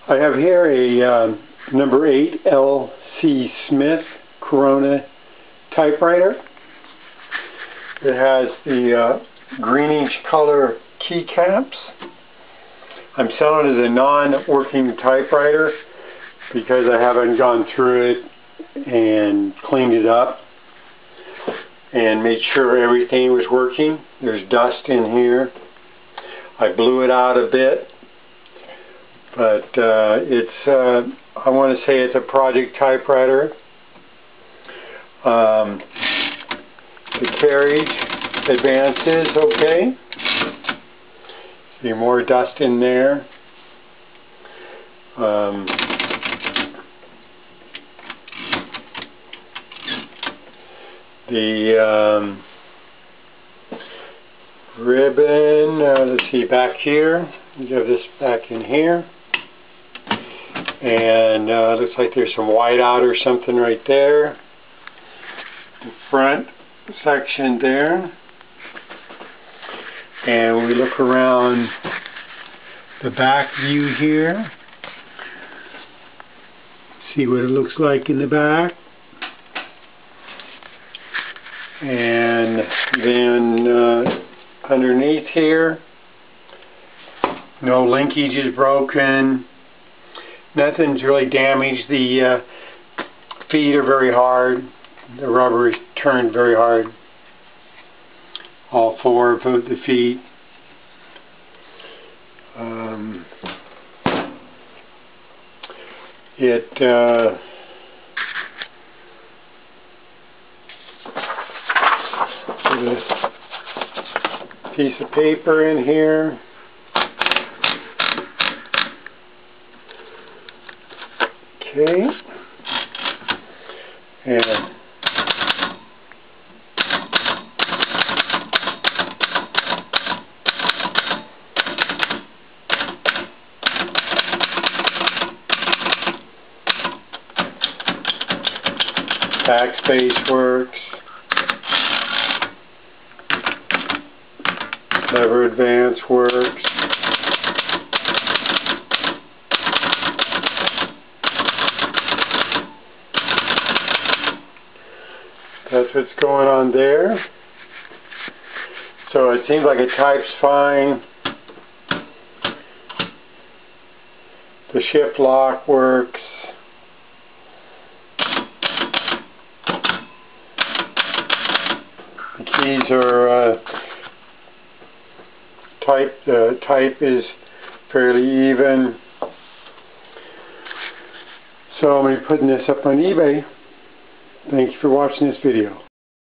I have here a number 8 L.C. Smith Corona typewriter. It has the greenish color keycaps. I'm selling it as a non-working typewriter because I haven't gone through it and cleaned it up and made sure everything was working. There's dust in here. I blew it out a bit, but I want to say it's a project typewriter. The Carriage advances okay. See more dust in there. The ribbon, let's see, back here. We have this back in here. And looks like there's some whiteout or something right there. The front section there. And we look around the back view here. See what it looks like in the back. And then underneath here, no linkage is broken. Nothing's really damaged. The feet are very hard. The rubber is turned very hard. All four of the feet. There's a piece of paper in here. Okay. And backspace works. Lever advance works. That's what's going on there. So it seems like it types fine. The shift lock works. The keys are the type is fairly even. So I'm going to be putting this up on eBay. Thank you for watching this video.